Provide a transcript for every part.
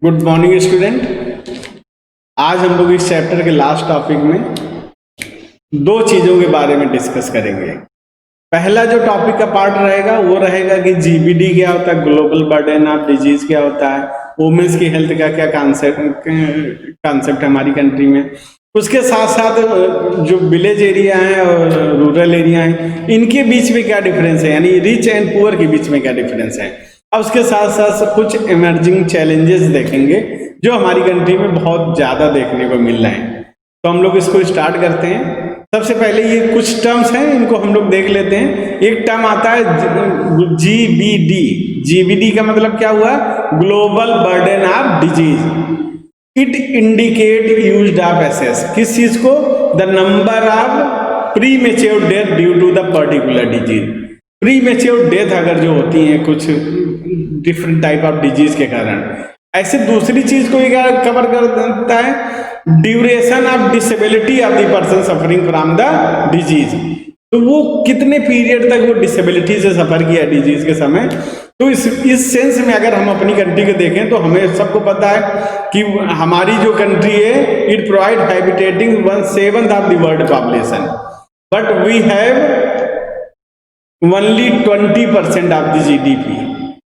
Good morning student. आज हम लोग इस चैप्टर के लास्ट टॉपिक में दो चीज़ों के बारे में डिस्कस करेंगे। पहला जो टॉपिक का पार्ट रहेगा वो रहेगा कि जीबीडी क्या होता है, ग्लोबल बर्डन ऑफ डिजीज क्या होता है, वुमेन्स की हेल्थ का क्या कॉन्सेप्ट है हमारी कंट्री में। उसके साथ साथ जो विलेज एरिया है और रूरल एरिया है इनके बीच में क्या डिफरेंस है, यानी रिच एंड पुअर के बीच में क्या डिफरेंस है। और उसके साथ साथ कुछ इमर्जिंग चैलेंजेस देखेंगे जो हमारी कंट्री में बहुत ज़्यादा देखने को मिल रहे हैं। तो हम लोग इसको स्टार्ट करते हैं। सबसे पहले ये कुछ टर्म्स हैं, इनको हम लोग देख लेते हैं। एक टर्म आता है जीबीडी। जीबीडी का मतलब क्या हुआ? Global burden of disease. It indicate used of assess, किस चीज को? The number of premature death due to the particular disease. Premature death अगर जो होती हैं कुछ डिफरेंट टाइप ऑफ डिजीज के कारण, ऐसे दूसरी चीज को ये कवर करता है duration of disability of the person suffering from the disease. तो वो कितने पीरियड तक वो डिसेबिलिटी से सफर किया डिजीज के समय। तो इस सेंस में अगर हम अपनी कंट्री को देखें तो हमें सबको पता है कि हमारी जो कंट्री है it provide habitating 1/7 of the world population, but we have only 20% of the GDP.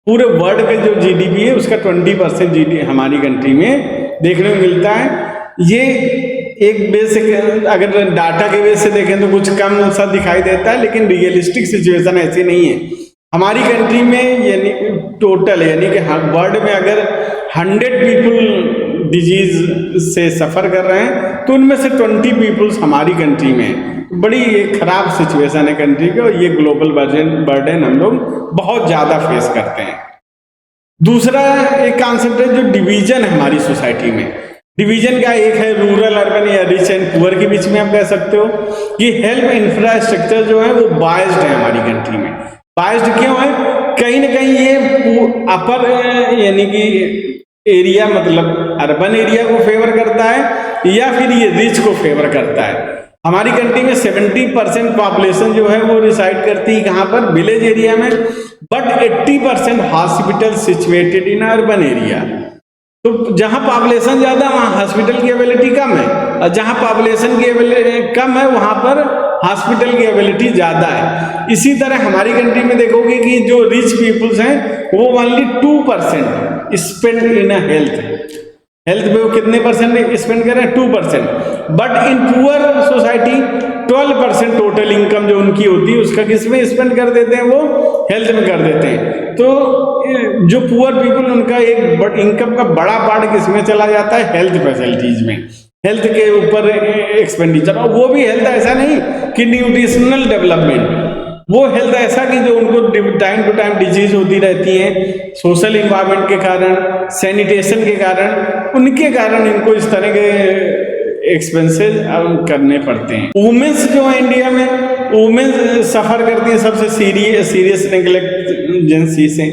पूरे वर्ल्ड का जो जीडीपी है उसका 20% जीडीपी हमारी कंट्री में देखने को मिलता है। ये एक बेसिक अगर डाटा के बेस से देखें तो कुछ कम सा दिखाई देता है, लेकिन रियलिस्टिक सिचुएशन ऐसी नहीं है। हमारी कंट्री में यानी टोटल यानी कि वर्ल्ड में अगर 100 पीपल डिजीज से सफ़र कर रहे हैं तो उनमें से 20 पीपल्स हमारी कंट्री में। बड़ी खराब सिचुएशन है कंट्री की और ये ग्लोबल बर्डन हम लोग बहुत ज़्यादा फेस करते हैं। दूसरा एक कॉन्सेप्ट है जो डिवीजन है हमारी सोसाइटी में। डिवीजन का एक है रूरल अर्बन या रिच एंड पुअर के बीच में आप कह सकते हो कि हेल्थ इंफ्रास्ट्रक्चर जो है वो बायस्ड है हमारी कंट्री में। बायस्ड क्यों है? कहीं ना कहीं ये अपर यानी कि एरिया मतलब अर्बन एरिया को फेवर करता है या फिर ये रिच को फेवर करता है। हमारी कंट्री में 70% पॉपुलेशन जो है वो रिसाइड करती है कहाँ पर? विलेज एरिया में, but 80% hospital situated in urban area. तो जहां पॉपुलेशन ज्यादा वहां हॉस्पिटल की एबिलिटी कम है, और जहां पॉपुलेशन की कम है वहां पर हॉस्पिटल की एबिलिटी ज्यादा है। इसी तरह हमारी कंट्री में देखोगे कि जो रिच पीपल्स हैं वो ओनली 2% स्पेंड इन हेल्थ में वो कितने परसेंट स्पेंड कर रहे हैं? 2%। But in poor society 12% total income जो उनकी होती है उसका किसमें स्पेंड कर देते हैं? वो हेल्थ में कर देते हैं। तो जो पुअर पीपल उनका एक इनकम का बड़ा पार्ट किसमें चला जाता है? हेल्थ फैसिलिटीज में, हेल्थ के ऊपर एक्सपेंडिचर। और वो भी हेल्थ ऐसा नहीं कि न्यूट्रिशनल डेवलपमेंट, वो हेल्थ ऐसा कि जो उनको टाइम टू टाइम डिजीज होती रहती है सोशल इन्वायरमेंट के कारण, सैनिटेशन के कारण, उनके कारण इनको इस तरह के एक्सपेंसेस करने पड़ते हैं। वुमेन्स जो है इंडिया में, वुमेन्स सफर करती है सबसे सीरियस नेग्लेक्टेंसी से,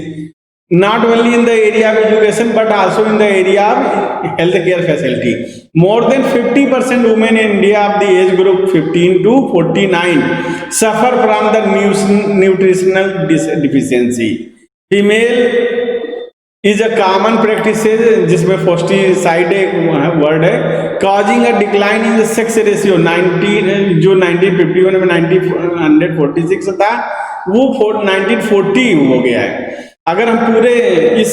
not only in the area of education but also in the area of health care facility. More than 50% women in India of the age group 15 to 49 suffer from the nutritional deficiency. Female is a common practice जिसमें फोस्टिसाइड एक word है, causing a decline in the sex ratio. 1951 में 146 था वो 1940 हो गया है। अगर हम पूरे इस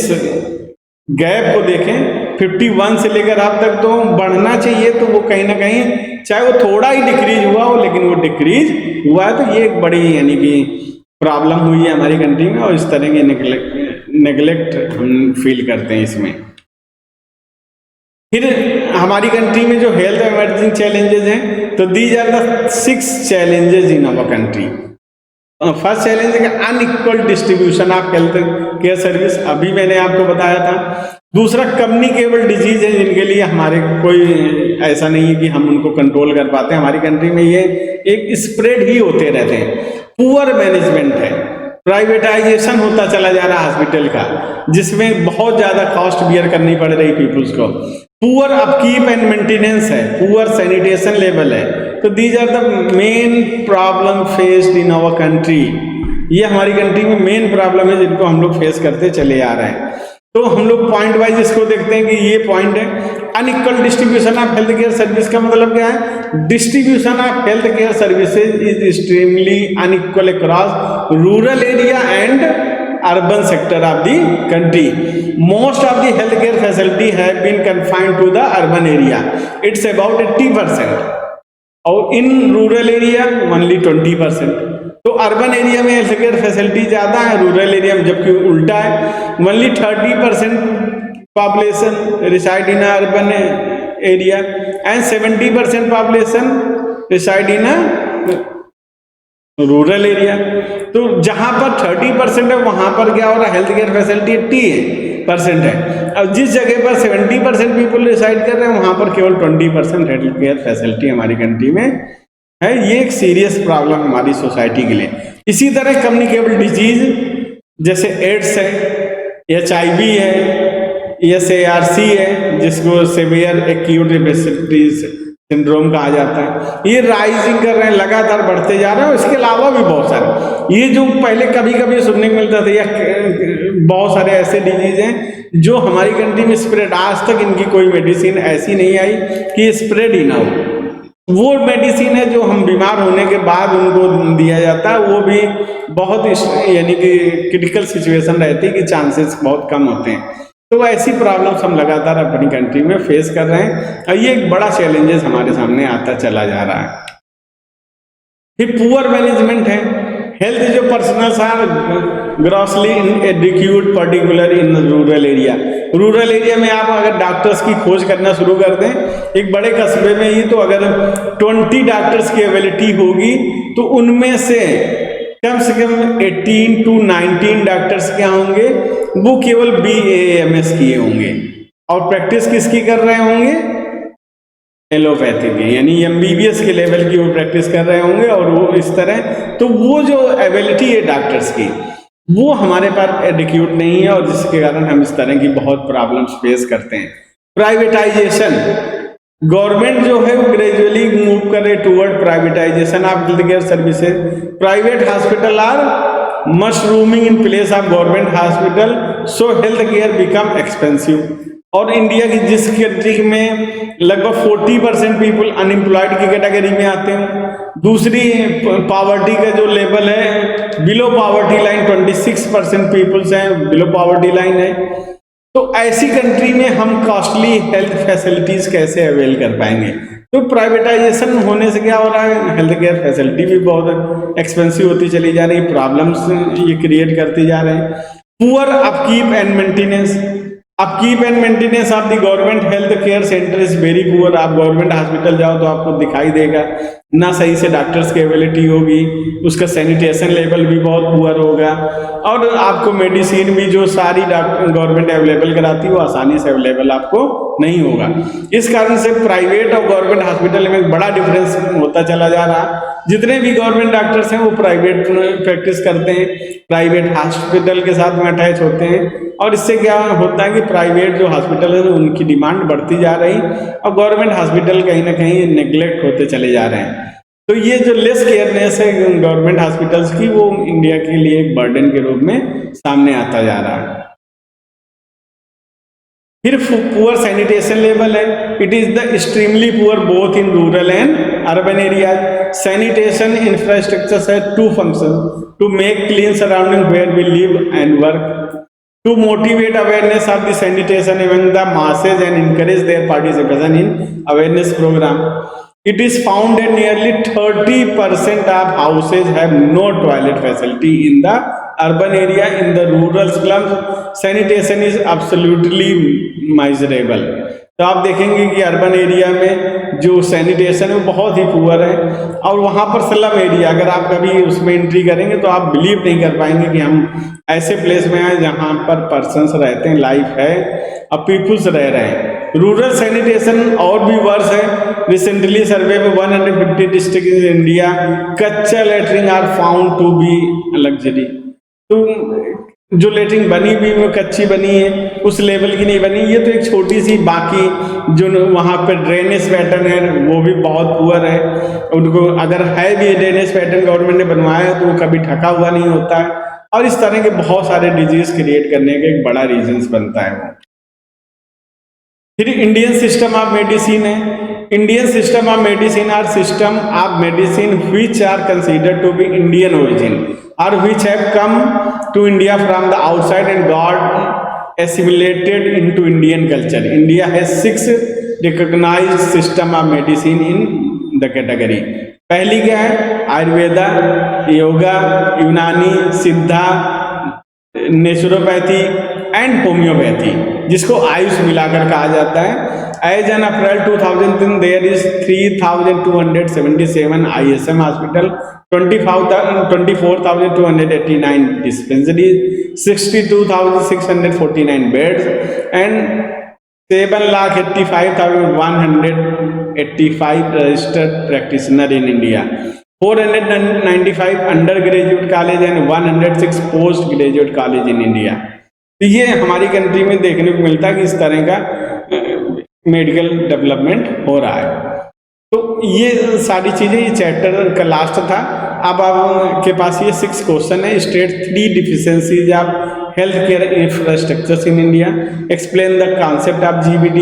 गैप को देखें 51 से लेकर अब तक तो बढ़ना चाहिए, तो वो कहीं ना कहीं चाहे वो थोड़ा ही डिक्रीज हुआ हो लेकिन वो डिक्रीज हुआ है। तो ये एक बड़ी यानी कि प्रॉब्लम हुई है हमारी कंट्री में और इस तरह की नेग्लेक्ट हम फील करते हैं इसमें। फिर हमारी कंट्री में जो हेल्थ इमर्जिंग चैलेंजेस हैं तो these are the 6 challenges in our country. First challenge है unequal distribution of health care service, अभी मैंने आपको बताया था। दूसरा कम्युनिकेबल डिजीज है जिनके लिए हमारे कोई ऐसा नहीं है कि हम उनको कंट्रोल कर पाते हैं। हमारी कंट्री में ये एक स्प्रेड ही होते रहते हैं। पुअर मैनेजमेंट है, प्राइवेटाइजेशन होता चला जा रहा है हॉस्पिटल का, जिसमें बहुत ज्यादा कॉस्ट बियर करनी पड़ रही पीपुल्स को। पुअर अपकीप एंड मेंटेनेंस है, पुअर सैनिटेशन लेवल है। तो these are the main problem faced in our country. ये हमारी कंट्री में मेन प्रॉब्लम है जिनको हम लोग फेस करते चले आ रहे हैं। तो हम लोग पॉइंट वाइज इसको देखते हैं कि ये पॉइंट है। Unequal distribution of health care service का मतलब क्या है? Distribution of health care services is extremely unequal across rural area and urban sector of the country. Most of the health care facility have been confined to the urban area, it's about 80%, और in rural area only 20%। तो urban area में health care facility ज़्यादा है, rural area में जबकि उल्टा है। Only 30% population reside in urban area and 70% population reside in rural area. तो जहाँ पर 30% है वहाँ पर क्या हो रहा है? हेल्थ केयर फैसिलिटी 80% है। अब जिस जगह पर 70% पीपल रिसाइड कर रहे हैं वहाँ पर केवल 20% हेल्थ केयर फैसिलिटी हमारी कंट्री में है। ये एक सीरियस प्रॉब्लम हमारी सोसाइटी के लिए। इसी तरह कम्युनिकेबल डिजीज जैसे एड्स है, HIV है, SARC है, जिसको सेवियर एक्यूट रेस्पिरेटरी सिंड्रोम कहा जाता है, ये राइजिंग कर रहे हैं, लगातार बढ़ते जा रहे हैं। इसके अलावा भी बहुत सारे, ये जो पहले कभी कभी सुनने को मिलता था, या बहुत सारे ऐसे डिजीज हैं जो हमारी कंट्री में स्प्रेड, आज तक इनकी कोई मेडिसिन ऐसी नहीं आई कि स्प्रेड ही ना हो। वो मेडिसिन है जो हम बीमार होने के बाद उनको दिया जाता है, वो भी बहुत यानी कि क्रिटिकल सिचुएशन रहती है कि चांसेस बहुत कम होते हैं। तो ऐसी प्रॉब्लम्स हम लगातार अपनी कंट्री में फेस कर रहे हैं और ये एक बड़ा चैलेंजेस हमारे सामने आता चला जा रहा है। फिर पुअर मैनेजमेंट है। हेल्थ जो personnels are grossly inadequate particular in rural area. Rural area में आप अगर डॉक्टर्स की खोज करना शुरू कर दें, एक बड़े कस्बे में ही तो अगर 20 डॉक्टर्स की अवेलेबिलिटी होगी तो उनमें से कम 18 to 19 डॉक्टर्स क्या होंगे? वो केवल BAMS किए होंगे और प्रैक्टिस किसकी कर रहे होंगे? एलोपैथी की, यानी MBBS के लेवल की वो प्रैक्टिस कर रहे होंगे। और वो इस तरह, तो वो जो एबिलिटी है डॉक्टर्स की वो हमारे पास एडिक्यूट नहीं है, और जिसके कारण हम इस तरह की बहुत प्रॉब्लम्स फेस करते हैं। प्राइवेटाइजेशन, गवर्नमेंट जो है वो ग्रेजुअली मूव कर रही toward privatization of health care services. Private hospital are mushrooming in place of government hospital, so health care become expensive. और इंडिया की जिस कंट्री में लगभग 40% पीपल अनएम्प्लॉयड की कैटेगरी में आते हैं, दूसरी पॉवर्टी का जो लेवल है बिलो पॉवर्टी लाइन 26% पीपल्स हैं बिलो पॉवर्टी लाइन है। तो ऐसी कंट्री में हम कॉस्टली हेल्थ फैसिलिटीज कैसे अवेल कर पाएंगे? तो प्राइवेटाइजेशन होने से क्या हो रहा है? हेल्थ केयर फैसिलिटी भी बहुत एक्सपेंसिव होती चली जा रही, प्रॉब्लम्स ये क्रिएट करती जा रहे हैं। Poor upkeep and maintenance, upkeep and maintenance of the government health care centre is very poor. आप गवर्नमेंट हॉस्पिटल जाओ तो आपको दिखाई देगा ना सही से डॉक्टर्स की अवेलेबिलिटी होगी, उसका सैनिटेशन लेवल भी बहुत पुअर होगा, और आपको मेडिसिन भी जो सारी गवर्नमेंट अवेलेबल कराती है वो आसानी से अवेलेबल आपको नहीं होगा। इस कारण से प्राइवेट और गवर्नमेंट हॉस्पिटल में एक बड़ा डिफरेंस होता चला जा रहा। जितने भी गवर्नमेंट डॉक्टर्स हैं वो प्राइवेट प्रैक्टिस करते हैं, प्राइवेट हॉस्पिटल के साथ में अटैच होते हैं, और इससे क्या होता है कि प्राइवेट जो हॉस्पिटल है उनकी डिमांड बढ़ती जा रही और गवर्नमेंट हॉस्पिटल कहीं ना कहीं नेग्लेक्ट होते चले जा रहे हैं। तो ये जो लेस केयरनेस है गवर्नमेंट हॉस्पिटल्स की, वो इंडिया के लिए एक बर्डन के रूप में सामने आता जा रहा है। फिर पुअर सैनिटेशन लेवल है। It is the extremely poor both in rural and urban area. Sanitation infrastructure है two function: to make clean surrounding where we live and work, to motivate awareness of the sanitation among the masses and encourage their participation in awareness program. It is found that nearly 30% of houses have no toilet facility in the urban area. In the rural slums, sanitation is absolutely miserable. तो आप देखेंगे कि urban area में जो sanitation है वो बहुत ही poor है, और वहाँ पर स्लम एरिया, अगर आप कभी उसमें एंट्री करेंगे तो आप बिलीव नहीं कर पाएंगे कि हम ऐसे प्लेस में आए जहाँ पर पर्सन्स रहते हैं, लाइफ है और पीपुल्स रह रहे हैं। रूरल सैनिटेशन और भी वर्स है। रिसेंटली सर्वे में 150 डिस्ट्रिक्ट इन इंडिया कच्चा latrine are found to be luxury. तो जो लेटरिन बनी भी वो कच्ची बनी है, उस लेवल की नहीं बनी। ये तो एक छोटी सी, बाकी जो वहाँ पे ड्रेनेज पैटर्न है वो भी बहुत पुअर है। उनको अगर है भी ड्रेनेज पैटर्न गवर्नमेंट ने बनवाया है तो वो कभी ढका हुआ नहीं होता है, और इस तरह के बहुत सारे डिजीज क्रिएट करने का एक बड़ा रीजन बनता है वो। फिर इंडियन सिस्टम ऑफ मेडिसिन है। Indian system of medicine are system of medicine which are considered to be Indian origin और which have come to India from the outside and got assimilated into Indian culture. India has 6 recognized system of medicine in the category. पहली क्या है? आयुर्वेदा, योगा, यूनानी, सिद्धा, naturopathy and homeopathy, जिसको आयुष मिलाकर कहा जाता है। As an April 2010 there is 3277 ISM hospital, 24,289 dispensaries, 62,649 beds and 7,85,185 registered practitioner in India. 495 undergraduate college and 106 postgraduate college in India. तो ये हमारी कंट्री में देखने को मिलता है कि इस तरह का मेडिकल डेवलपमेंट हो रहा है। तो ये सारी चीजें, ये चैप्टर का लास्ट था। अब आपके पास ये 6 क्वेश्चन है। State 3 deficiencies of health care infrastructures in India, explain the concept of GBD,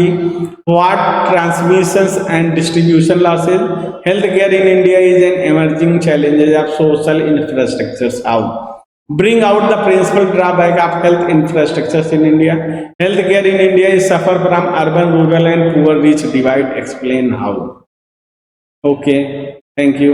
what transmissions and distribution losses, health care in India is an emerging challenges of social infrastructures, how, bring out the principal drawback of health infrastructures in India, healthcare in India is suffer from urban, rural and poor rich divide, explain how. Okay, thank you.